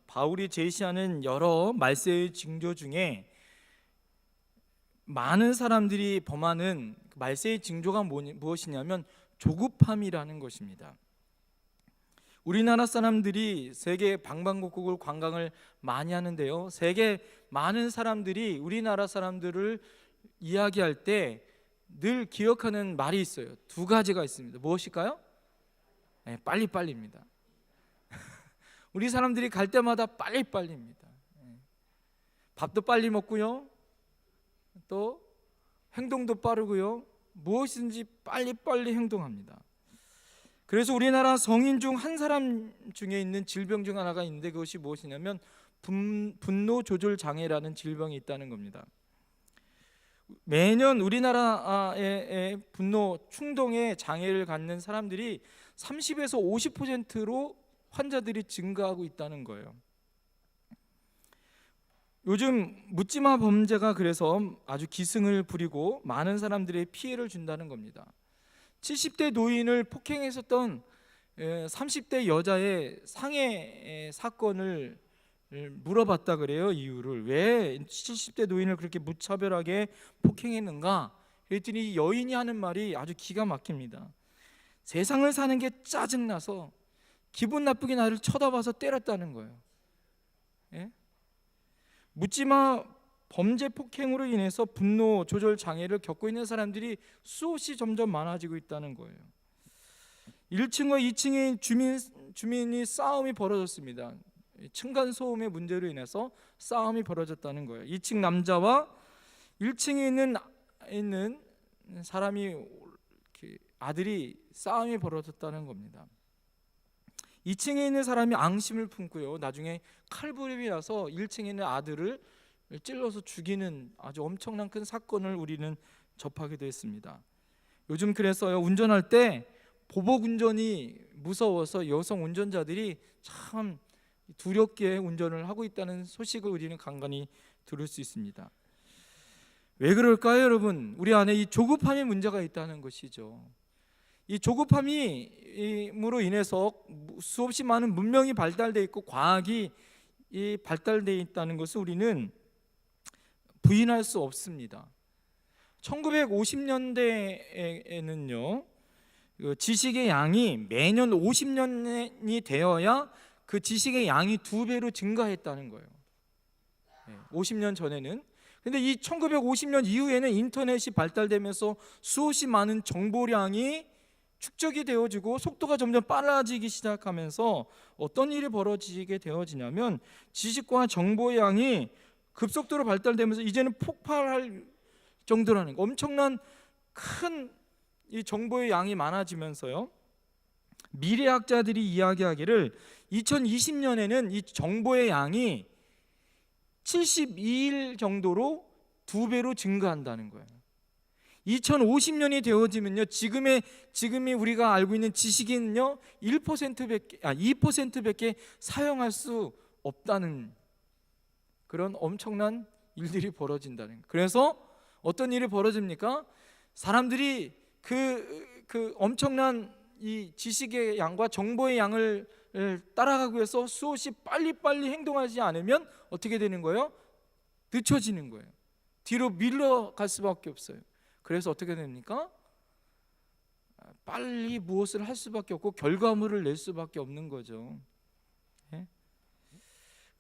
바울이 제시하는 여러 말세의 징조 중에 많은 사람들이 범하는 말세의 징조가 무엇이냐면 조급함이라는 것입니다. 우리나라 사람들이 세계 방방곡곡을 관광을 많이 하는데요, 세계 많은 사람들이 우리나라 사람들을 이야기할 때 늘 기억하는 말이 있어요. 두 가지가 있습니다. 무엇일까요? 네, 빨리빨리입니다. 우리 사람들이 갈 때마다 빨리빨리입니다. 밥도 빨리 먹고요, 또 행동도 빠르고요, 무엇이든지 빨리빨리 행동합니다. 그래서 우리나라 성인 중 한 사람 중에 있는 질병 중 하나가 있는데, 그것이 무엇이냐면 분노 조절 장애라는 질병이 있다는 겁니다. 매년 우리나라의 분노 충동의 장애를 갖는 사람들이 30에서 50%로 환자들이 증가하고 있다는 거예요. 요즘 묻지마 범죄가 그래서 아주 기승을 부리고 많은 사람들의 피해를 준다는 겁니다. 70대 노인을 폭행했었던 30대 여자의 상해 사건을 물어봤다 그래요. 이유를, 왜 70대 노인을 그렇게 무차별하게 폭행했는가 그랬더니 여인이 하는 말이 아주 기가 막힙니다. 세상을 사는 게 짜증나서 기분 나쁘게 나를 쳐다봐서 때렸다는 거예요. 예? 묻지마 범죄 폭행으로 인해서 분노 조절 장애를 겪고 있는 사람들이 수없이 점점 많아지고 있다는 거예요. 1층과 2층의 주민이 싸움이 벌어졌습니다. 층간 소음의 문제로 인해서 싸움이 벌어졌다는 거예요. 2층 남자와 1층에 있는 사람이, 아들이 싸움이 벌어졌다는 겁니다. 2층에 있는 사람이 앙심을 품고요, 나중에 칼부림이 나서 1층에 있는 아들을 찔러서 죽이는 아주 엄청난 큰 사건을 우리는 접하게 됐습니다. 요즘 그래서요, 운전할 때 보복 운전이 무서워서 여성 운전자들이 참 두렵게 운전을 하고 있다는 소식을 우리는 간간히 들을 수 있습니다. 왜 그럴까요, 여러분? 우리 안에 이 조급함의 문제가 있다는 것이죠. 이 조급함으로 인해서 수없이 많은 문명이 발달되어 있고 과학이 발달되어 있다는 것을 우리는 부인할 수 없습니다. 1950년대에는요, 지식의 양이 매년 50년이 되어야 그 지식의 양이 2배로 증가했다는 거예요. 50년 전에는. 근데 이 1950년 이후에는 인터넷이 발달되면서 수없이 많은 정보량이 축적이 되어지고 속도가 점점 빨라지기 시작하면서 어떤 일이 벌어지게 되어지냐면, 지식과 정보의 양이 급속도로 발달되면서 이제는 폭발할 정도라는 거, 엄청난 큰 이 정보의 양이 많아지면서요, 미래학자들이 이야기하기를 2020년에는 이 정보의 양이 72일 정도로 2배로 증가한다는 거예요. 2050년이 되어지면요, 지금이 우리가 알고 있는 지식인요 2%밖에 사용할 수 없다는 그런 엄청난 일들이 벌어진다는 거예요. 그래서 어떤 일이 벌어집니까? 사람들이 그 엄청난 이 지식의 양과 정보의 양을 따라가기 위해서 수없이 빨리빨리 행동하지 않으면 어떻게 되는 거예요? 늦춰지는 거예요. 뒤로 밀려갈 수밖에 없어요. 그래서 어떻게 됩니까? 빨리 무엇을 할 수밖에 없고 결과물을 낼 수밖에 없는 거죠.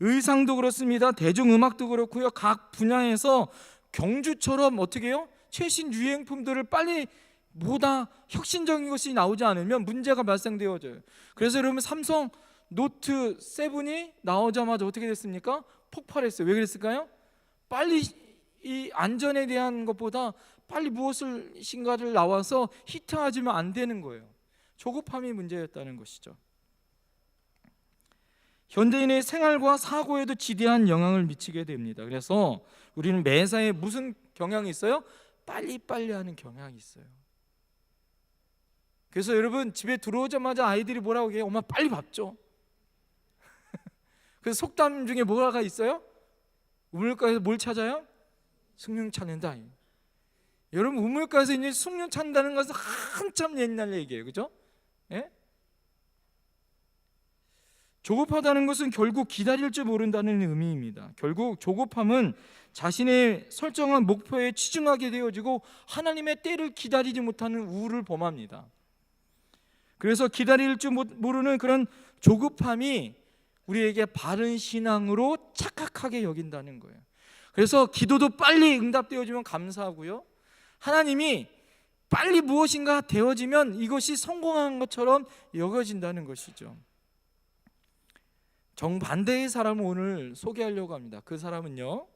의상도 그렇습니다. 대중음악도 그렇고요, 각 분야에서 경주처럼 어떻게 해요? 최신 유행품들을 빨리 보다 혁신적인 것이 나오지 않으면 문제가 발생되어져요. 그래서 여러분, 삼성 노트 7이 나오자마자 어떻게 됐습니까? 폭발했어요. 왜 그랬을까요? 빨리 이 안전에 대한 것보다 빨리 무엇인가를 나와서 히트하지면 안 되는 거예요. 조급함이 문제였다는 것이죠. 현대인의 생활과 사고에도 지대한 영향을 미치게 됩니다. 그래서 우리는 매사에 무슨 경향이 있어요? 빨리빨리 하는 경향이 있어요. 그래서 여러분, 집에 들어오자마자 아이들이 뭐라고 해요? 엄마 빨리 밥 줘. 그래서 속담 중에 뭐가 있어요? 우물가에서 뭘 찾아요? 숭늉 찾는다. 여러분, 우물가에서 이제 숭늉 찾는다는 것은 한참 옛날 얘기예요, 그죠? 예? 조급하다는 것은 결국 기다릴 줄 모른다는 의미입니다. 결국 조급함은 자신의 설정한 목표에 치중하게 되어지고 하나님의 때를 기다리지 못하는 우울을 범합니다. 그래서 기다릴 줄 모르는 그런 조급함이 우리에게 바른 신앙으로 착각하게 여긴다는 거예요. 그래서 기도도 빨리 응답되어지면 감사하고요, 하나님이 빨리 무엇인가 되어지면 이것이 성공한 것처럼 여겨진다는 것이죠. 정반대의 사람을 오늘 소개하려고 합니다. 그 사람은요,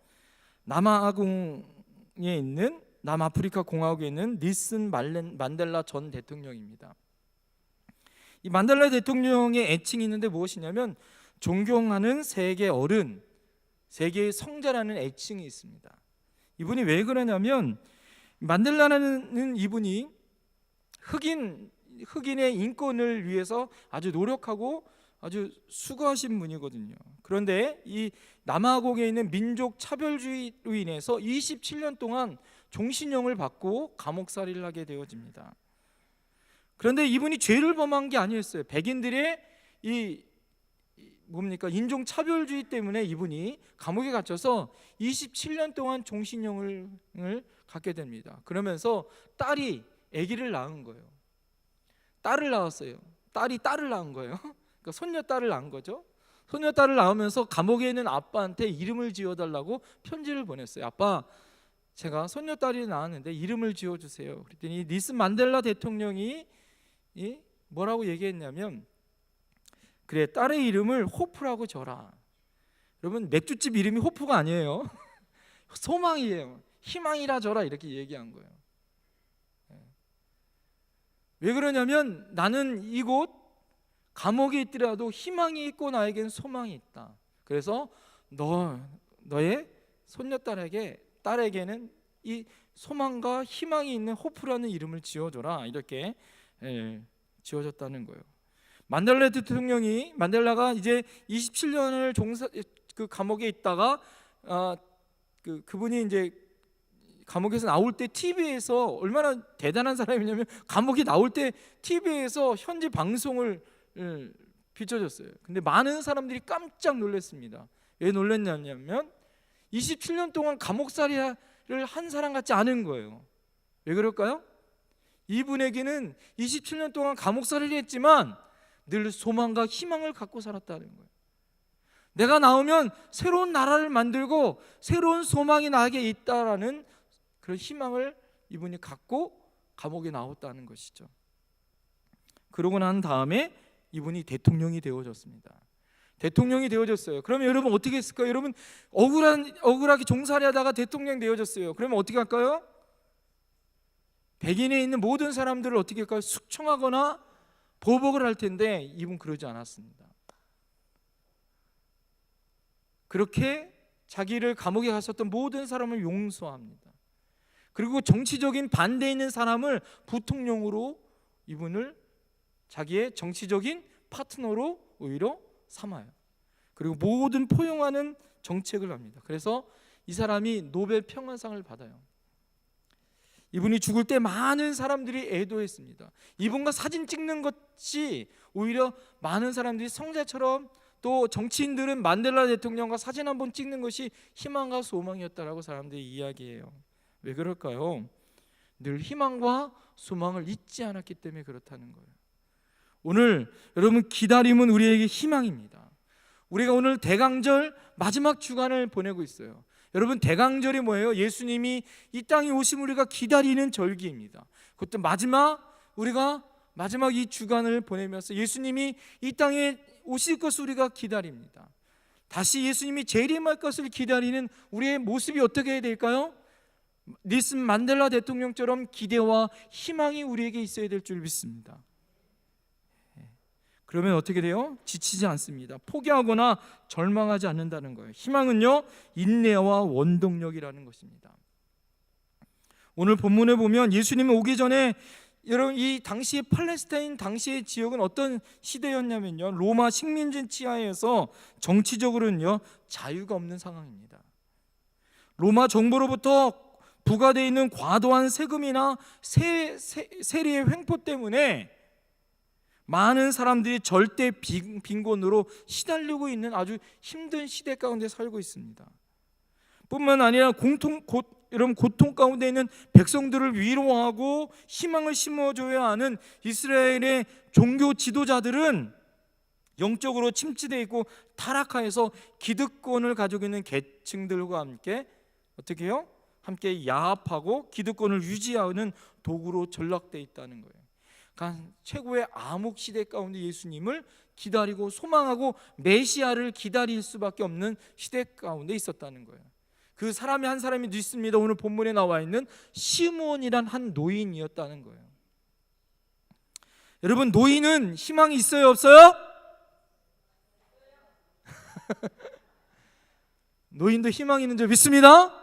남아공에 있는, 남아프리카 공화국에 있는 닐슨 만델라 전 대통령입니다. 이 만델라 대통령의 애칭이 있는데 무엇이냐면 존경하는 세계 어른, 세계의 성자라는 애칭이 있습니다. 이분이 왜 그러냐면 만델라는 이분이 흑인의 인권을 위해서 아주 노력하고 아주 수고하신 분이거든요. 그런데 이 남아공에 있는 민족 차별주의로 인해서 27년 동안 종신형을 받고 감옥살이를 하게 되어집니다. 그런데 이분이 죄를 범한 게 아니었어요. 백인들의 인종 차별주의 때문에 이분이 감옥에 갇혀서 27년 동안 종신형을 갖게 됩니다. 그러면서 딸이 아기를 낳은 거예요. 딸을 낳았어요. 딸을 낳은 거예요. 그러니까 손녀딸을 낳은 거죠. 손녀딸을 낳으면서 감옥에 있는 아빠한테 이름을 지어달라고 편지를 보냈어요. 아빠, 제가 손녀딸이 낳았는데 이름을 지어주세요. 그랬더니 닐슨 만델라 대통령이 뭐라고 얘기했냐면, 그래, 딸의 이름을 호프라고 줘라. 여러분, 맥주집 이름이 호프가 아니에요. 소망이에요. 희망이라 줘라, 이렇게 얘기한 거예요. 왜 그러냐면 나는 이곳 감옥에 있더라도 희망이 있고 나에겐 소망이 있다. 그래서 너의 딸에게는 이 소망과 희망이 있는 호프라는 이름을 지어줘라, 이렇게 지어줬다는 거예요. 만델라 대통령이, 만델라가 이제 27년을 그 감옥에 있다가 그분이 이제 감옥에서 나올 때 TV에서, 얼마나 대단한 사람이냐면 감옥에 나올 때 TV에서 현지 방송을 비춰줬어요. 근데 많은 사람들이 깜짝 놀랐습니다. 왜 놀랐냐면 27년 동안 감옥살이를 한 사람 같지 않은 거예요. 왜 그럴까요? 이분에게는 27년 동안 감옥살이를 했지만 늘 소망과 희망을 갖고 살았다는 거예요. 내가 나오면 새로운 나라를 만들고 새로운 소망이 나에게 있다라는 그런 희망을 이분이 갖고 감옥에 나왔다는 것이죠. 그러고 난 다음에 이분이 대통령이 되어졌습니다. 대통령이 되어졌어요. 그러면 여러분 어떻게 했을까요? 여러분 억울하게 종살이 하다가 대통령 되어졌어요. 그러면 어떻게 할까요? 백인에 있는 모든 사람들을 어떻게 할까요? 숙청하거나 보복을 할 텐데 이분 그러지 않았습니다. 그렇게 자기를 감옥에 갔었던 모든 사람을 용서합니다. 그리고 정치적인 반대에 있는 사람을 부통령으로, 이분을 자기의 정치적인 파트너로 오히려 삼아요. 그리고 모든 포용하는 정책을 합니다. 그래서 이 사람이 노벨 평화상을 받아요. 이분이 죽을 때 많은 사람들이 애도했습니다. 이분과 사진 찍는 것이 오히려 많은 사람들이 성자처럼, 또 정치인들은 만델라 대통령과 사진 한번 찍는 것이 희망과 소망이었다라고 사람들이 이야기해요. 왜 그럴까요? 늘 희망과 소망을 잊지 않았기 때문에 그렇다는 거예요. 오늘 여러분, 기다림은 우리에게 희망입니다. 우리가 오늘 대강절 마지막 주간을 보내고 있어요. 여러분, 대강절이 뭐예요? 예수님이 이 땅에 오심을 우리가 기다리는 절기입니다. 그것도 우리가 마지막 이 주간을 보내면서 예수님이 이 땅에 오실 것을 우리가 기다립니다. 다시 예수님이 재림할 것을 기다리는 우리의 모습이 어떻게 해야 될까요? 닐슨 만델라 대통령처럼 기대와 희망이 우리에게 있어야 될 줄 믿습니다. 그러면 어떻게 돼요? 지치지 않습니다. 포기하거나 절망하지 않는다는 거예요. 희망은요, 인내와 원동력이라는 것입니다. 오늘 본문에 보면 예수님이 오기 전에, 여러분, 이 당시의 팔레스타인 당시의 지역은 어떤 시대였냐면요, 로마 식민지 치하에서 정치적으로는요 자유가 없는 상황입니다. 로마 정부로부터 부과되어 있는 과도한 세금이나 세리의 횡포 때문에 많은 사람들이 절대 빈곤으로 시달리고 있는 아주 힘든 시대 가운데 살고 있습니다. 뿐만 아니라 여러분 고통 가운데 있는 백성들을 위로하고 희망을 심어줘야 하는 이스라엘의 종교 지도자들은 영적으로 침체되어 있고 타락하여서 기득권을 가지고 있는 계층들과 함께 어떻게 해요? 함께 야합하고 기득권을 유지하는 도구로 전락되어 있다는 거예요. 그러니까 최고의 암흑 시대 가운데 예수님을 기다리고 소망하고 메시아를 기다릴 수밖에 없는 시대 가운데 있었다는 거예요. 그 사람이 한 사람이 있습니다. 오늘 본문에 나와 있는 시므온이란 한 노인이었다는 거예요. 여러분, 노인은 희망이 있어요, 없어요? 노인도 희망이 있는 줄 믿습니다.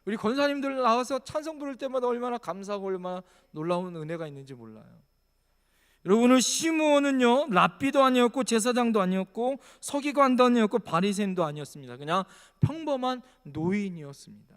우리 권사님들 나와서 찬송 부를 때마다 얼마나 감사하고 얼마나 놀라운 은혜가 있는지 몰라요. 여러분, 오늘 시므온은요, 랍비도 아니었고 제사장도 아니었고 서기관도 아니었고 바리새인도 아니었습니다. 그냥 평범한 노인이었습니다.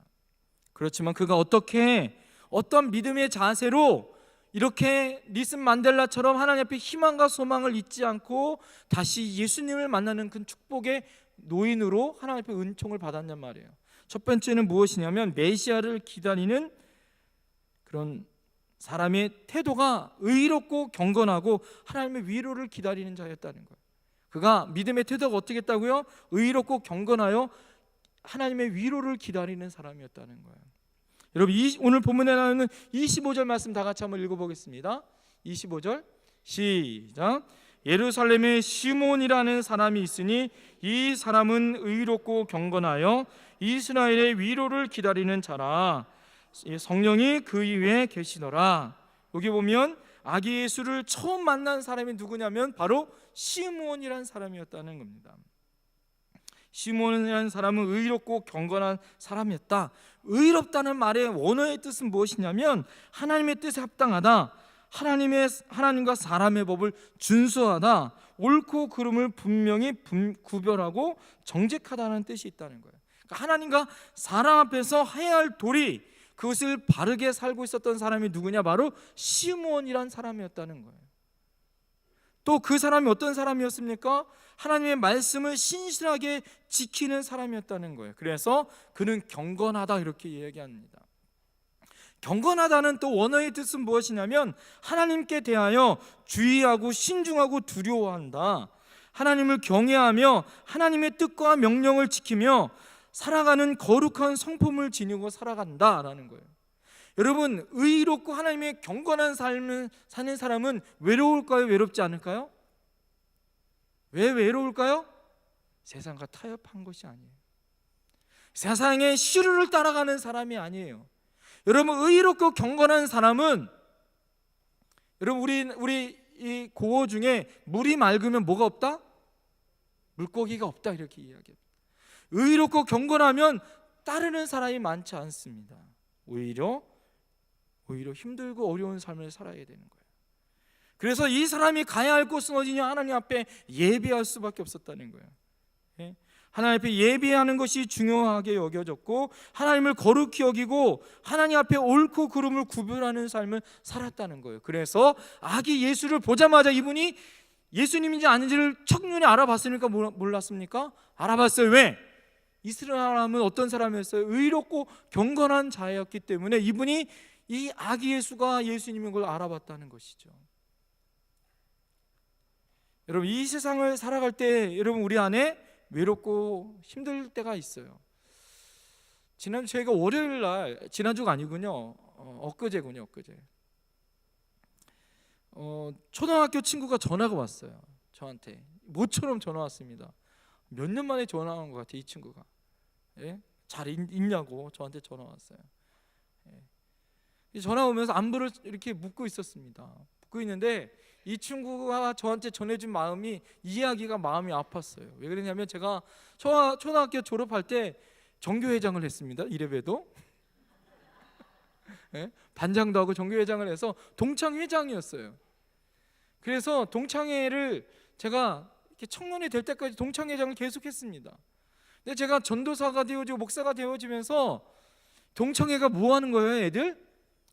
그렇지만 그가 어떤 믿음의 자세로 이렇게 닐슨 만델라처럼 하나님 앞에 희망과 소망을 잊지 않고 다시 예수님을 만나는 그 축복의 노인으로 하나님 앞에 은총을 받았냔 말이에요. 첫 번째는 무엇이냐면 메시아를 기다리는 그런 사람의 태도가 의롭고 경건하고 하나님의 위로를 기다리는 자였다는 거예요. 그가 믿음의 태도가 어떻게 했다고요? 의롭고 경건하여 하나님의 위로를 기다리는 사람이었다는 거예요. 여러분, 오늘 본문에 나오는 25절 말씀 다 같이 한번 읽어보겠습니다. 25절 시작. 예루살렘에 시몬이라는 사람이 있으니 이 사람은 의롭고 경건하여 이스라엘의 위로를 기다리는 자라. 성령이 그 위에 계시더라. 여기 보면 아기 예수를 처음 만난 사람이 누구냐면 바로 시므온이라는 사람이었다는 겁니다. 시므온이라는 사람은 의롭고 경건한 사람이었다. 의롭다는 말의 원어의 뜻은 무엇이냐면 하나님의 뜻에 합당하다, 하나님과 사람의 법을 준수하다, 옳고 그름을 분명히 구별하고 정직하다는 뜻이 있다는 거예요. 그러니까 하나님과 사람 앞에서 해야 할 도리, 그것을 바르게 살고 있었던 사람이 누구냐? 바로 시므온이란 사람이었다는 거예요. 또 그 사람이 어떤 사람이었습니까? 하나님의 말씀을 신실하게 지키는 사람이었다는 거예요. 그래서 그는 경건하다 이렇게 이야기합니다. 경건하다는 또 원어의 뜻은 무엇이냐면 하나님께 대하여 주의하고 신중하고 두려워한다, 하나님을 경외하며 하나님의 뜻과 명령을 지키며 살아가는 거룩한 성품을 지니고 살아간다라는 거예요. 여러분, 의롭고 하나님의 경건한 삶을 사는 사람은 외로울까요? 외롭지 않을까요? 왜 외로울까요? 세상과 타협한 것이 아니에요. 세상의 시류를 따라가는 사람이 아니에요. 여러분, 의롭고 경건한 사람은, 여러분, 우리 이 고어 중에 물이 맑으면 뭐가 없다? 물고기가 없다 이렇게 이야기해요. 의롭고 경건하면 따르는 사람이 많지 않습니다. 오히려 힘들고 어려운 삶을 살아야 되는 거예요. 그래서 이 사람이 가야 할 곳은 어디냐? 하나님 앞에 예배할 수밖에 없었다는 거예요. 하나님 앞에 예배하는 것이 중요하게 여겨졌고 하나님을 거룩히 여기고 하나님 앞에 옳고 그름을 구별하는 삶을 살았다는 거예요. 그래서 아기 예수를 보자마자 이분이 예수님인지 아닌지를 첫눈에 알아봤으니까 몰랐습니까? 알아봤어요. 왜? 이스라엘 사람은 어떤 사람이었어요? 의롭고 경건한 자였기 때문에 이분이 이 아기 예수가 예수님인 걸 알아봤다는 것이죠. 여러분, 이 세상을 살아갈 때 여러분 우리 안에 외롭고 힘들 때가 있어요. 지난주 저희가 월요일 날, 지난주가 아니군요, 엊그제군요. 초등학교 친구가 전화가 왔어요. 저한테 모처럼 전화 왔습니다. 몇 년 만에 전화 온 것 같아요. 이 친구가 잘 있냐고 저한테 전화 왔어요. 전화 오면서 안부를 이렇게 묻고 있었습니다. 묻고 있는데 이 친구가 저한테 전해준 이야기가 마음이 아팠어요. 왜 그러냐면 제가 초등학교 졸업할 때 정교회장을 했습니다. 이래봬도 반장도 하고 정교회장을 해서 동창회장이었어요. 그래서 동창회를 제가 이렇게 청년이 될 때까지 동창회장을 계속했습니다. 근데 제가 전도사가 되어지고 목사가 되어지면서 동창회가 뭐 하는 거예요? 애들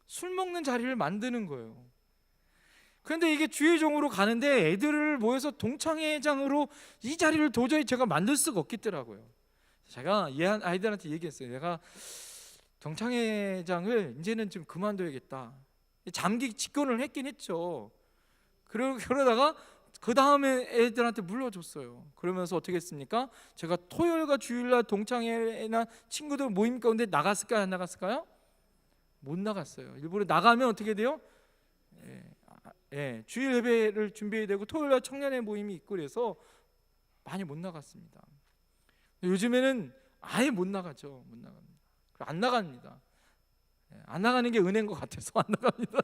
술 먹는 자리를 만드는 거예요. 그런데 이게 주의종으로 가는데 애들을 모여서 동창회장으로 이 자리를 도저히 제가 만들 수가 없겠더라고요. 제가 아이들한테 얘기했어요. 내가 동창회장을 이제는 좀 그만둬야겠다. 잠기 직권을 했긴 했죠. 그러다가 그 다음에 애들한테 물려줬어요. 그러면서 어떻게 했습니까? 제가 토요일과 주일날 동창회나 친구들 모임 가운데 나갔을까요? 안 나갔을까요? 못 나갔어요. 일부러 나가면 어떻게 돼요? 주일 예배를 준비해야 되고 토요일날 청년회 모임이 있고 그래서 많이 못 나갔습니다. 요즘에는 아예 못 나가죠. 못 나갑니다. 안 나갑니다. 안 나가는 게 은혜인 것 같아서 안 나갑니다.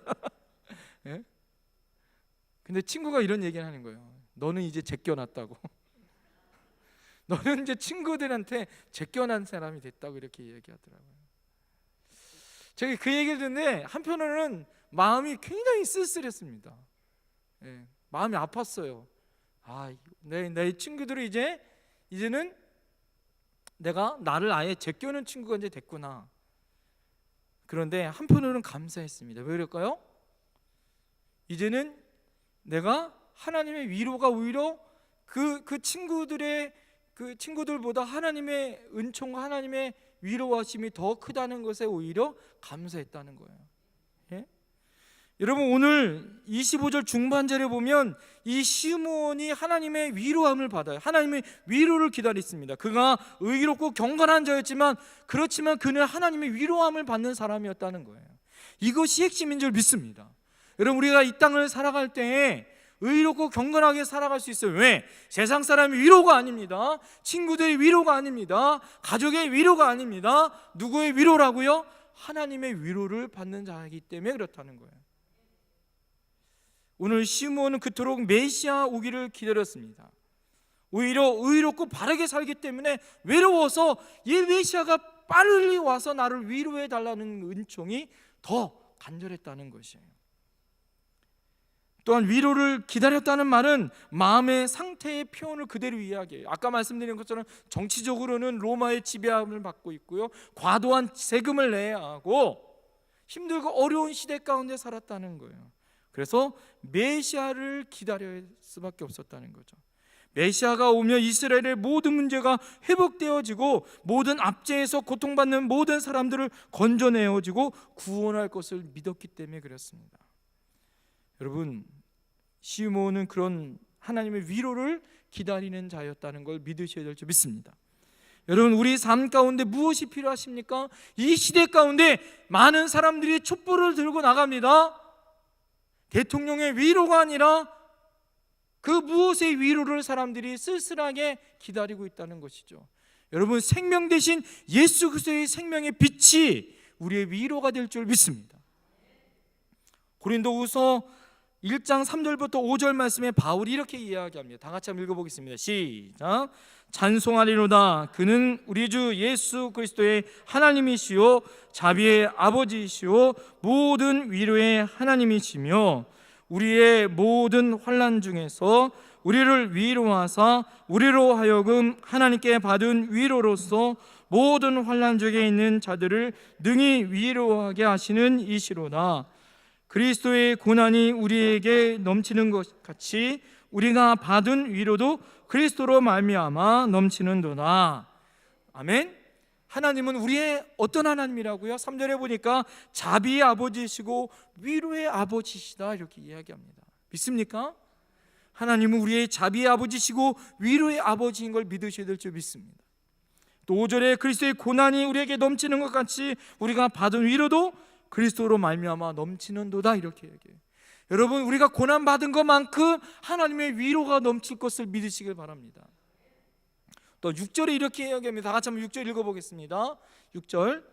근데 친구가 이런 얘기를 하는 거예요. 너는 이제 제껴놨다고. 너는 이제 친구들한테 제껴난 사람이 됐다고 이렇게 얘기하더라고요. 제가 그 얘기를 듣는데 한편으로는 마음이 굉장히 쓸쓸했습니다. 마음이 아팠어요. 내 친구들이 이제는 내가 나를 아예 제껴놓은 친구가 이제 됐구나. 그런데 한편으로는 감사했습니다. 왜 그럴까요? 이제는 내가 하나님의 위로가 오히려 그 친구들보다 하나님의 은총과 하나님의 위로하심이 더 크다는 것에 오히려 감사했다는 거예요. 여러분, 오늘 25절 중반절에 보면 이 시므온이 하나님의 위로함을 받아요. 하나님의 위로를 기다렸습니다. 그가 의롭고 경건한 자였지만 그렇지만 그는 하나님의 위로함을 받는 사람이었다는 거예요. 이것이 핵심인 줄 믿습니다. 여러분, 우리가 이 땅을 살아갈 때에 의롭고 경건하게 살아갈 수 있어요. 왜? 세상 사람이 위로가 아닙니다. 친구들의 위로가 아닙니다. 가족의 위로가 아닙니다. 누구의 위로라고요? 하나님의 위로를 받는 자이기 때문에 그렇다는 거예요. 오늘 시므온은 그토록 메시아 오기를 기다렸습니다. 오히려 의롭고 바르게 살기 때문에 외로워서 이 메시아가 빨리 와서 나를 위로해 달라는 은총이 더 간절했다는 것이에요. 또한 위로를 기다렸다는 말은 마음의 상태의 표현을 그대로 이야기해요. 아까 말씀드린 것처럼 정치적으로는 로마의 지배함을 받고 있고요, 과도한 세금을 내야 하고 힘들고 어려운 시대 가운데 살았다는 거예요. 그래서 메시아를 기다릴 수밖에 없었다는 거죠. 메시아가 오면 이스라엘의 모든 문제가 회복되어지고 모든 압제에서 고통받는 모든 사람들을 건져내어지고 구원할 것을 믿었기 때문에 그렇습니다. 여러분, 시므온은 그런 하나님의 위로를 기다리는 자였다는 걸 믿으셔야 될 줄 믿습니다. 여러분, 우리 삶 가운데 무엇이 필요하십니까? 이 시대 가운데 많은 사람들이 촛불을 들고 나갑니다. 대통령의 위로가 아니라 그 무엇의 위로를 사람들이 쓸쓸하게 기다리고 있다는 것이죠. 여러분, 생명 대신 예수 그리스도의 생명의 빛이 우리의 위로가 될 줄 믿습니다. 고린도후서 1장 3절부터 5절 말씀에 바울이 이렇게 이야기합니다. 다 같이 한번 읽어보겠습니다. 시작. 찬송하리로다. 그는 우리 주 예수 그리스도의 하나님이시요 자비의 아버지이시요 모든 위로의 하나님이시며 우리의 모든 환난 중에서 우리를 위로하사 우리로 하여금 하나님께 받은 위로로서 모든 환난 중에 있는 자들을 능히 위로하게 하시는 이시로다. 그리스도의 고난이 우리에게 넘치는 것 같이 우리가 받은 위로도 그리스도로 말미암아 넘치는도다. 아멘. 하나님은 우리의 어떤 하나님이라고요? 3절에 보니까 자비의 아버지이시고 위로의 아버지시다 이렇게 이야기합니다. 믿습니까? 하나님은 우리의 자비의 아버지시고 위로의 아버지인 걸 믿으셔야 될 줄 믿습니다. 또 5절에 그리스도의 고난이 우리에게 넘치는 것 같이 우리가 받은 위로도 그리스도로 말미암아 넘치는도다 이렇게 얘기해요. 여러분, 우리가 고난 받은 것만큼 하나님의 위로가 넘칠 것을 믿으시길 바랍니다. 또 6절에 이렇게 이야기합니다. 다 같이 한번 6절 읽어보겠습니다. 6절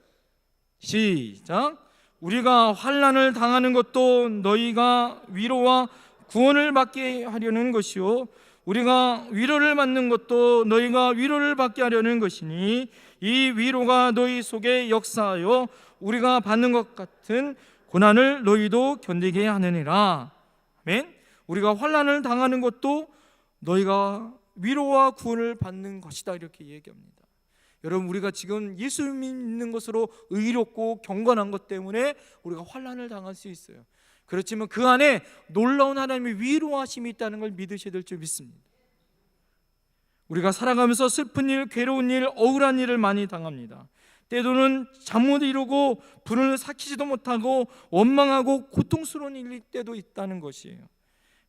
시작. 우리가 환난을 당하는 것도 너희가 위로와 구원을 받게 하려는 것이요 우리가 위로를 받는 것도 너희가 위로를 받게 하려는 것이니 이 위로가 너희 속에 역사하여 우리가 받는 것 같은 고난을 너희도 견디게 하느니라. 아멘. 우리가 환난을 당하는 것도 너희가 위로와 구원을 받는 것이다 이렇게 얘기합니다. 여러분, 우리가 지금 예수 믿는 것으로 의롭고 경건한 것 때문에 우리가 환난을 당할 수 있어요. 그렇지만 그 안에 놀라운 하나님의 위로하심이 있다는 걸 믿으셔야 될 줄 믿습니다. 우리가 살아가면서 슬픈 일, 괴로운 일, 억울한 일을 많이 당합니다. 때로는 잠 못 이루고 분을 삭히지도 못하고 원망하고 고통스러운 일일 때도 있다는 것이에요.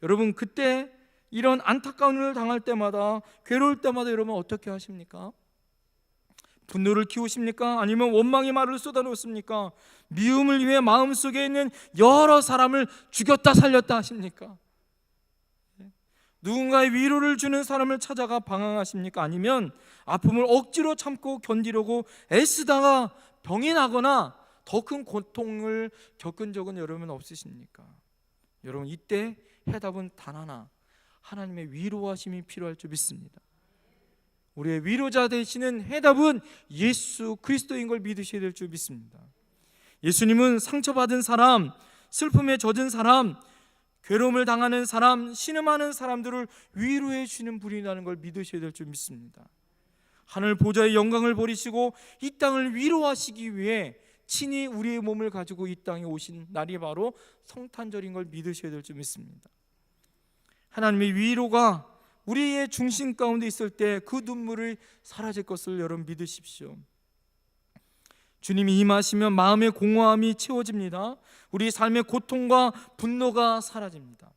여러분, 그때 이런 안타까운 일을 당할 때마다, 괴로울 때마다 여러분 어떻게 하십니까? 분노를 키우십니까? 아니면 원망의 말을 쏟아놓습니까? 미움을 위해 마음속에 있는 여러 사람을 죽였다 살렸다 하십니까? 누군가의 위로를 주는 사람을 찾아가 방황하십니까? 아니면 아픔을 억지로 참고 견디려고 애쓰다가 병이 나거나 더 큰 고통을 겪은 적은 여러분 없으십니까? 여러분, 이때 해답은 단 하나, 하나님의 위로하심이 필요할 줄 믿습니다. 우리의 위로자 되시는 해답은 예수 그리스도인 걸 믿으셔야 될 줄 믿습니다. 예수님은 상처받은 사람, 슬픔에 젖은 사람, 괴로움을 당하는 사람, 신음하는 사람들을 위로해 주시는 분이라는 걸 믿으셔야 될 줄 믿습니다. 하늘 보좌의 영광을 버리시고 이 땅을 위로하시기 위해 친히 우리의 몸을 가지고 이 땅에 오신 날이 바로 성탄절인 걸 믿으셔야 될 줄 믿습니다. 하나님의 위로가 우리의 중심 가운데 있을 때 그 눈물이 사라질 것을 여러분 믿으십시오. 주님이 임하시면 마음의 공허함이 채워집니다. 우리 삶의 고통과 분노가 사라집니다.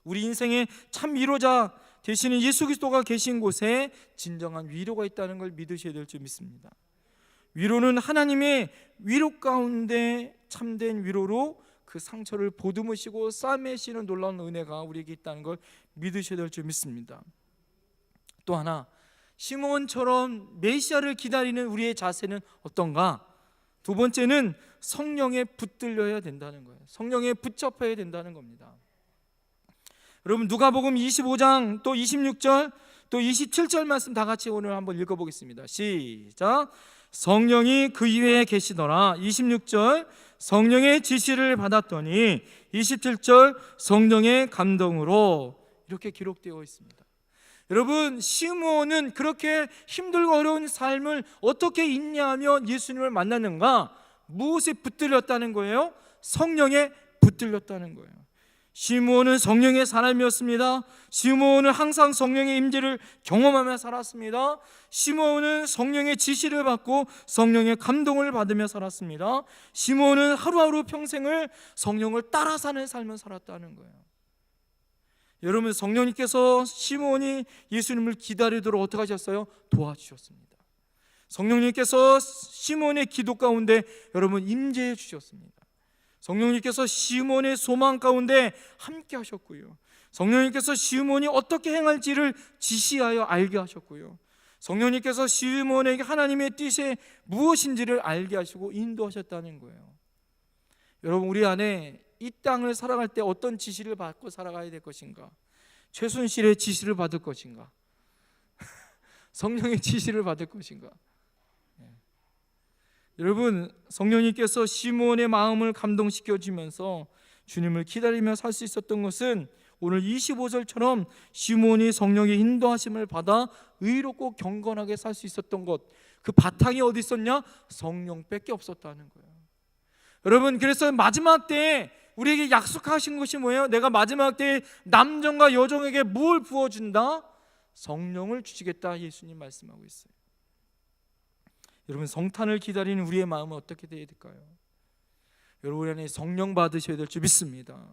우리 인생의 참 위로자 되시는 예수 그리스도가 계신 곳에 진정한 위로가 있다는 걸 믿으셔야 될 줄 믿습니다. 위로는 하나님의 위로 가운데 참된 위로로 그 상처를 보듬으시고 싸매시는 놀라운 은혜가 우리에게 있다는 걸 믿으셔야 될 줄 믿습니다. 또 하나, 시므온처럼 메시아를 기다리는 우리의 자세는 어떤가? 두 번째는 성령에 붙들려야 된다는 거예요. 성령에 붙잡혀야 된다는 겁니다. 여러분, 누가복음 25장 또 26절 또 27절 말씀 다 같이 오늘 한번 읽어보겠습니다. 시작. 성령이 그 위에 계시더라. 26절 성령의 지시를 받았더니 27절 성령의 감동으로 이렇게 기록되어 있습니다. 여러분, 시므온은 그렇게 힘들고 어려운 삶을 어떻게 인내하며 예수님을 만났는가? 무엇에 붙들렸다는 거예요? 성령에 붙들렸다는 거예요. 시므온은 성령의 사람이었습니다. 시므온은 항상 성령의 임재를 경험하며 살았습니다. 시므온은 성령의 지시를 받고 성령의 감동을 받으며 살았습니다. 시므온은 하루하루 평생을 성령을 따라 사는 삶을 살았다는 거예요. 여러분, 성령님께서 시므온이 예수님을 기다리도록 어떻게 하셨어요? 도와주셨습니다. 성령님께서 시므온의 기도 가운데 여러분 임재해 주셨습니다. 성령님께서 시므온의 소망 가운데 함께 하셨고요. 성령님께서 시므온이 어떻게 행할지를 지시하여 알게 하셨고요. 성령님께서 시므온에게 하나님의 뜻이 무엇인지를 알게 하시고 인도하셨다는 거예요. 여러분, 우리 안에 이 땅을 살아갈 때 어떤 지시를 받고 살아가야 될 것인가? 최순실의 지시를 받을 것인가? 성령의 지시를 받을 것인가? 여러분, 성령님께서 시므온의 마음을 감동시켜 주면서 주님을 기다리며 살 수 있었던 것은 오늘 25절처럼 시므온이 성령의 인도하심을 받아 의롭고 경건하게 살 수 있었던 것, 그 바탕이 어디 있었냐? 성령밖에 없었다는 거예요. 여러분, 그래서 마지막 때에 우리에게 약속하신 것이 뭐예요? 내가 마지막 때에 남정과 여정에게 뭘 부어준다? 성령을 주시겠다, 예수님 말씀하고 있어요. 여러분, 성탄을 기다리는 우리의 마음은 어떻게 되어야 될까요? 여러분 안에 성령 받으셔야 될 줄 믿습니다.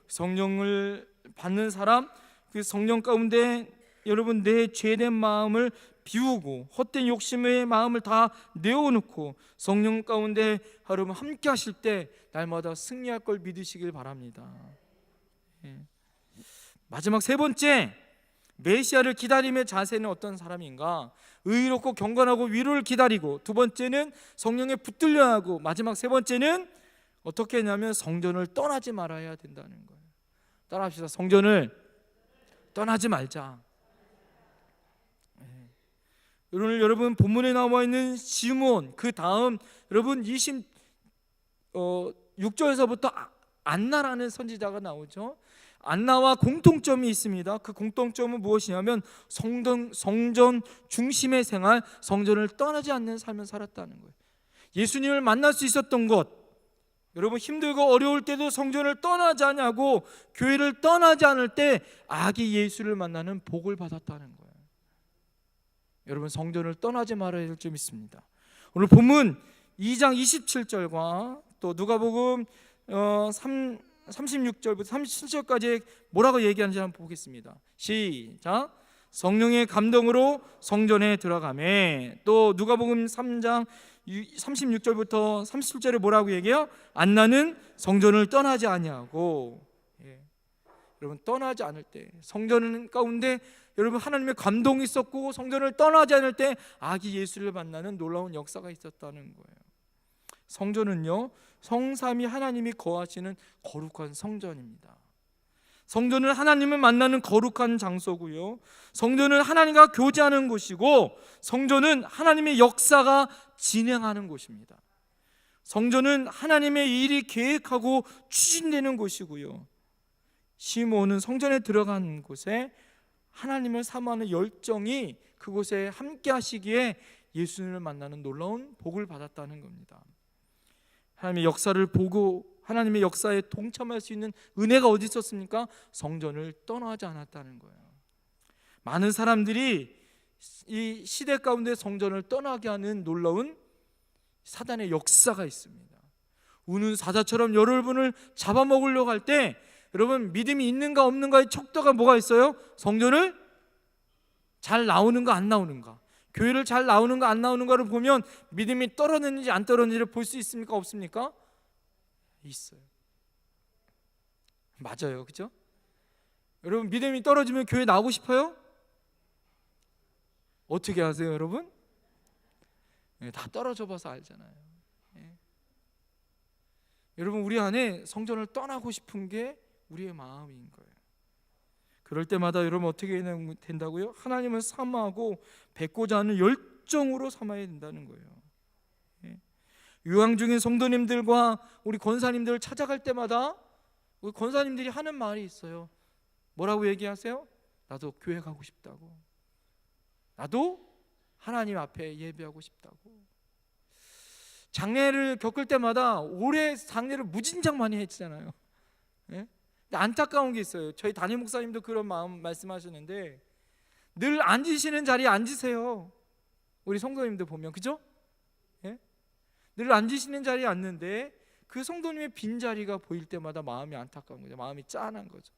성령을 받는 사람, 그 성령 가운데 여러분 내 죄된 마음을 비우고 헛된 욕심의 마음을 다 내어놓고 성령 가운데 여러분 함께 하실 때 날마다 승리할 걸 믿으시길 바랍니다. 마지막 세 번째, 메시아를 기다림의 자세는 어떤 사람인가? 의롭고 경건하고 위로를 기다리고, 두 번째는 성령에 붙들려야 하고, 마지막 세 번째는 어떻게 했냐면 성전을 떠나지 말아야 된다는 거예요. 따라합시다. 성전을 떠나지 말자. 오늘 여러분 본문에 나와 있는 시므온, 그 다음 여러분 26절에서부터 안나라는 선지자가 나오죠. 안나와 공통점이 있습니다. 그 공통점은 무엇이냐면 성전 중심의 생활, 성전을 떠나지 않는 삶을 살았다는 거예요. 예수님을 만날 수 있었던 것, 여러분, 힘들고 어려울 때도 성전을 떠나지 않냐고, 교회를 떠나지 않을 때 아기 예수를 만나는 복을 받았다는 거예요. 여러분, 성전을 떠나지 말아야 될 점 있습니다. 오늘 본문 2장 27절과 또 누가복음 36절부터 37절까지 뭐라고 얘기하는지 한번 보겠습니다. 시작. 성령의 감동으로 성전에 들어가매. 또 누가복음 3장 36절부터 37절에 뭐라고 얘기해요? 안나는 성전을 떠나지 아니하고. 여러분, 떠나지 않을 때, 성전 가운데 여러분 하나님의 감동이 있었고, 성전을 떠나지 않을 때 아기 예수를 만나는 놀라운 역사가 있었다는 거예요. 성전은요, 성삼위 하나님이 거하시는 거룩한 성전입니다. 성전은 하나님을 만나는 거룩한 장소고요, 성전은 하나님과 교제하는 곳이고, 성전은 하나님의 역사가 진행하는 곳입니다. 성전은 하나님의 일이 계획하고 추진되는 곳이고요, 시므온은 성전에 들어간 곳에 하나님을 사모하는 열정이 그곳에 함께 하시기에 예수님을 만나는 놀라운 복을 받았다는 겁니다. 하나님의 역사를 보고 하나님의 역사에 동참할 수 있는 은혜가 어디 있었습니까? 성전을 떠나지 않았다는 거예요. 많은 사람들이 이 시대 가운데 성전을 떠나게 하는 놀라운 사단의 역사가 있습니다. 우는 사자처럼 여러분을 잡아먹으려고 할 때, 여러분, 믿음이 있는가 없는가의 척도가 뭐가 있어요? 성전을 잘 나오는가 안 나오는가, 교회를 잘 나오는가 안 나오는가를 보면 믿음이 떨어졌는지 안 떨어졌는지를 볼 수 있습니까? 없습니까? 있어요. 맞아요, 그죠? 여러분, 믿음이 떨어지면 교회 나오고 싶어요? 어떻게 하세요, 여러분? 다 떨어져 봐서 알잖아요. 여러분, 우리 안에 성전을 떠나고 싶은 게 우리의 마음인 거예요. 그럴 때마다 여러분 어떻게 된다고요? 하나님을 사모하고 뵙고자 하는 열정으로 삼아야 된다는 거예요. 유황 중인 성도님들과 우리 권사님들을 찾아갈 때마다 우리 권사님들이 하는 말이 있어요. 뭐라고 얘기하세요? 나도 교회 가고 싶다고, 나도 하나님 앞에 예배하고 싶다고. 장례를 겪을 때마다 올해 장례를 무진장 많이 했잖아요. 근데 안타까운 게 있어요. 저희 담임 목사님도 그런 마음 말씀하시는데, 늘 앉으시는 자리에 앉으세요. 우리 성도님들 보면, 그죠? 늘 앉으시는 자리에 앉는데 그 성도님의 빈자리가 보일 때마다 마음이 안타까운 거죠. 마음이 짠한 거죠.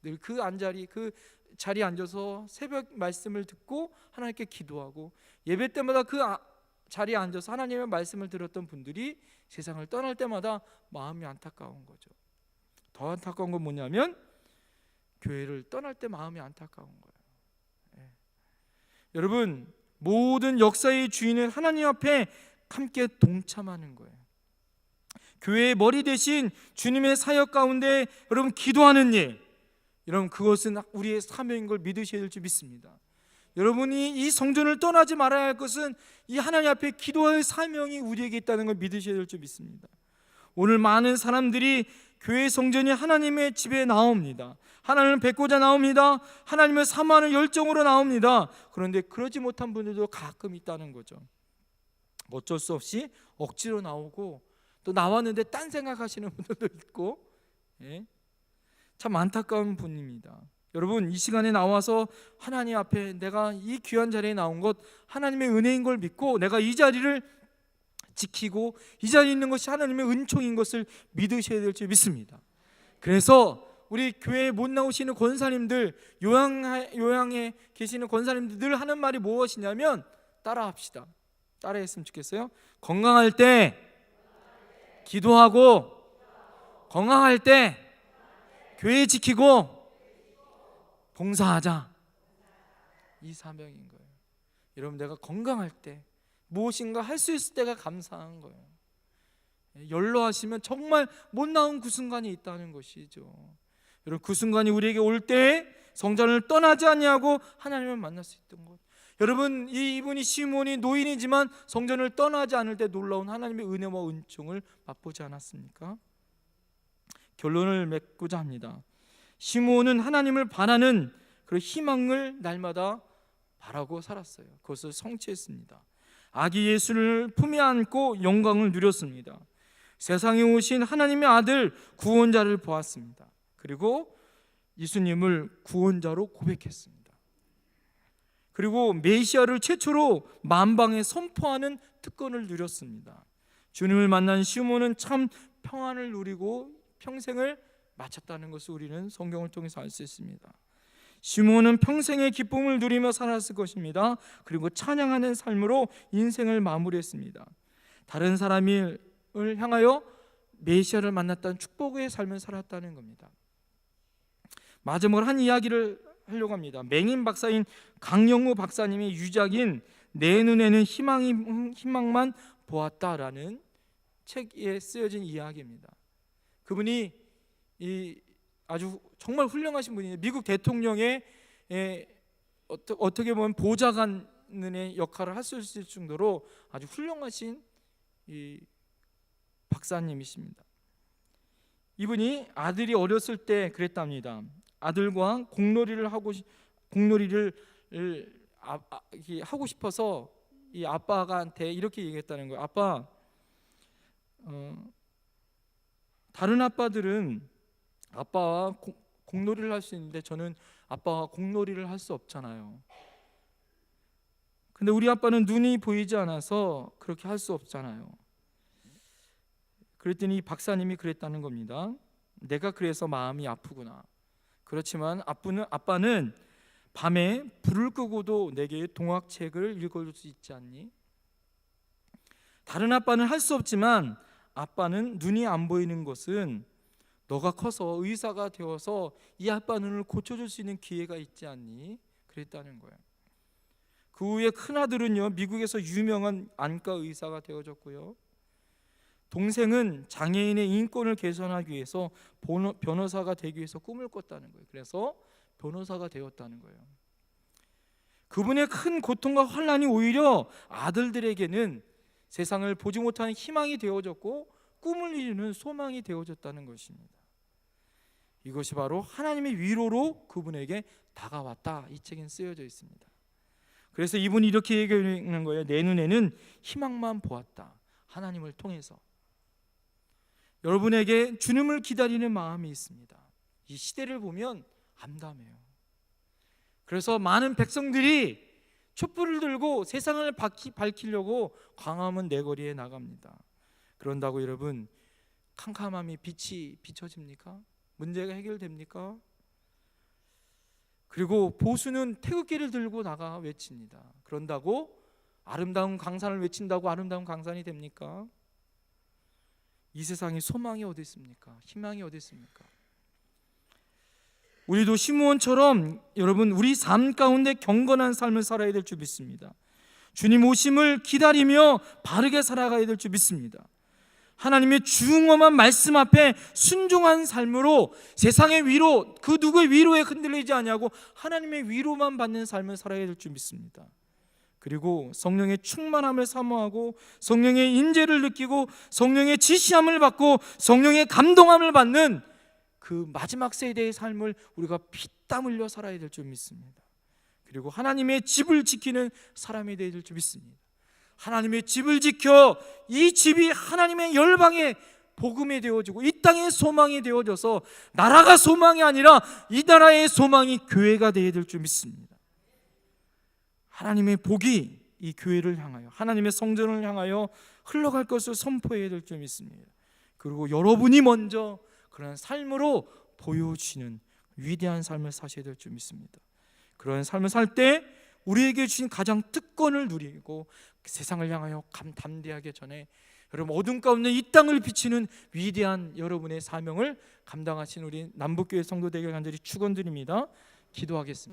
늘 그 자리에 앉아서 새벽 말씀을 듣고 하나님께 기도하고, 예배 때마다 그 자리에 앉아서 하나님의 말씀을 들었던 분들이 세상을 떠날 때마다 마음이 안타까운 거죠. 더 안타까운 건 뭐냐면 교회를 떠날 때 마음이 안타까운 거예요. 여러분, 모든 역사의 주인은 하나님 앞에 함께 동참하는 거예요. 교회의 머리 대신 주님의 사역 가운데 여러분 기도하는 일, 여러분 그것은 우리의 사명인 걸 믿으셔야 될 줄 믿습니다. 여러분이 이 성전을 떠나지 말아야 할 것은 이 하나님 앞에 기도할 사명이 우리에게 있다는 걸 믿으셔야 될 줄 믿습니다. 오늘 많은 사람들이 교회 성전이 하나님의 집에 나옵니다. 하나님을 뵙고자 나옵니다. 하나님을 사모하는 열정으로 나옵니다. 그런데 그러지 못한 분들도 가끔 있다는 거죠. 어쩔 수 없이 억지로 나오고, 또 나왔는데 딴 생각하시는 분들도 있고, 참 안타까운 분입니다. 여러분, 이 시간에 나와서 하나님 앞에 내가 이 귀한 자리에 나온 것 하나님의 은혜인 걸 믿고, 내가 이 자리를 지키고 이 자리에 있는 것이 하나님의 은총인 것을 믿으셔야 될 줄 믿습니다. 그래서 우리 교회에 못 나오시는 권사님들, 요양에 계시는 권사님들 늘 하는 말이 무엇이냐면, 따라합시다. 따라했으면 좋겠어요. 건강할 때 기도하고, 건강할 때 교회 지키고 봉사하자. 이 사명인 거예요. 여러분, 내가 건강할 때 무엇인가 할 수 있을 때가 감사한 거예요. 연로하시면 정말 못 나온 그 순간이 있다는 것이죠. 여러분, 그 순간이 우리에게 올 때 성전을 떠나지 아니하고 하나님을 만날 수 있던 것. 여러분, 이분이 시므온이 노인이지만 성전을 떠나지 않을 때 놀라운 하나님의 은혜와 은총을 맛보지 않았습니까? 결론을 맺고자 합니다. 시므온은 하나님을 바라는 그 희망을 날마다 바라고 살았어요. 그것을 성취했습니다. 아기 예수를 품에 안고 영광을 누렸습니다. 세상에 오신 하나님의 아들 구원자를 보았습니다. 그리고 예수님을 구원자로 고백했습니다. 그리고 메시아를 최초로 만방에 선포하는 특권을 누렸습니다. 주님을 만난 시몬은 참 평안을 누리고 평생을 마쳤다는 것을 우리는 성경을 통해서 알 수 있습니다. 시몬은 평생의 기쁨을 누리며 살았을 것입니다. 그리고 찬양하는 삶으로 인생을 마무리했습니다. 다른 사람을 향하여 메시아를 만났다는 축복의 삶을 살았다는 겁니다. 마지막으로 한 이야기를 하려고 합니다. 맹인 박사인 강영우 박사님의 유작인 내 눈에는 희망만 보았다라는 책에 쓰여진 이야기입니다. 그분이 아주 정말 훌륭하신 분이에요. 미국 대통령의 어떻게 보면 보좌관의 역할을 할 수 있을 정도로 아주 훌륭하신 박사님이십니다. 이분이 아들이 어렸을 때 그랬답니다. 아들과 공놀이를 하고 싶어서 이 아빠한테 이렇게 얘기했다는 거예요. 아빠, 다른 아빠들은 아빠와 공놀이를 할 수 있는데 저는 아빠와 공놀이를 할 수 없잖아요. 근데 우리 아빠는 눈이 보이지 않아서 그렇게 할 수 없잖아요. 그랬더니 박사님이 그랬다는 겁니다. 내가 그래서 마음이 아프구나. 그렇지만 아빠는 밤에 불을 끄고도 내게 동화책을 읽어줄 수 있지 않니? 다른 아빠는 할 수 없지만 아빠는 눈이 안 보이는 것은 너가 커서 의사가 되어서 이 아빠 눈을 고쳐줄 수 있는 기회가 있지 않니? 그랬다는 거예요. 그 후에 큰아들은요, 미국에서 유명한 안과 의사가 되어졌고요, 동생은 장애인의 인권을 개선하기 위해서 변호사가 되기 위해서 꿈을 꿨다는 거예요. 그래서 변호사가 되었다는 거예요. 그분의 큰 고통과 환난이 오히려 아들들에게는 세상을 보지 못하는 희망이 되어졌고 꿈을 이루는 소망이 되어졌다는 것입니다. 이것이 바로 하나님의 위로로 그분에게 다가왔다, 이 책엔 쓰여져 있습니다. 그래서 이분이 이렇게 얘기하는 거예요. 내 눈에는 희망만 보았다. 하나님을 통해서. 여러분에게 주님을 기다리는 마음이 있습니다. 이 시대를 보면 암담해요. 그래서 많은 백성들이 촛불을 들고 세상을 밝히려고 광화문 내거리에 나갑니다. 그런다고 여러분 캄캄함이 빛이 비춰집니까? 문제가 해결됩니까? 그리고 보수는 태극기를 들고 나가 외칩니다. 그런다고 아름다운 강산을 외친다고 아름다운 강산이 됩니까? 이 세상에 소망이 어디 있습니까? 희망이 어디 있습니까? 우리도 시므온처럼 여러분 우리 삶 가운데 경건한 삶을 살아야 될 줄 믿습니다. 주님 오심을 기다리며 바르게 살아가야 될 줄 믿습니다. 하나님의 중엄한 말씀 앞에 순종한 삶으로 세상의 위로, 그 누구의 위로에 흔들리지 아니하고 하나님의 위로만 받는 삶을 살아야 될 줄 믿습니다. 그리고 성령의 충만함을 사모하고 성령의 인재를 느끼고 성령의 지시함을 받고 성령의 감동함을 받는 그 마지막 세대의 삶을 우리가 피땀 흘려 살아야 될 줄 믿습니다. 그리고 하나님의 집을 지키는 사람이 되어야 될 줄 믿습니다. 하나님의 집을 지켜 이 집이 하나님의 열방의 복음이 되어지고 이 땅의 소망이 되어져서 나라가 소망이 아니라 이 나라의 소망이 교회가 되어야 될 줄 믿습니다. 하나님의 복이 이 교회를 향하여 하나님의 성전을 향하여 흘러갈 것을 선포해야 될 줄 믿습니다. 그리고 여러분이 먼저 그런 삶으로 보여주시는 위대한 삶을 사셔야 될 줄 믿습니다. 그런 삶을 살 때 우리에게 주신 가장 특권을 누리고 세상을 향하여 담대하게 전해 여러분 어둠 가운데 이 땅을 비치는 위대한 여러분의 사명을 감당하신 우리 남북교회 성도 되길 간절히 축원드립니다. 기도하겠습니다.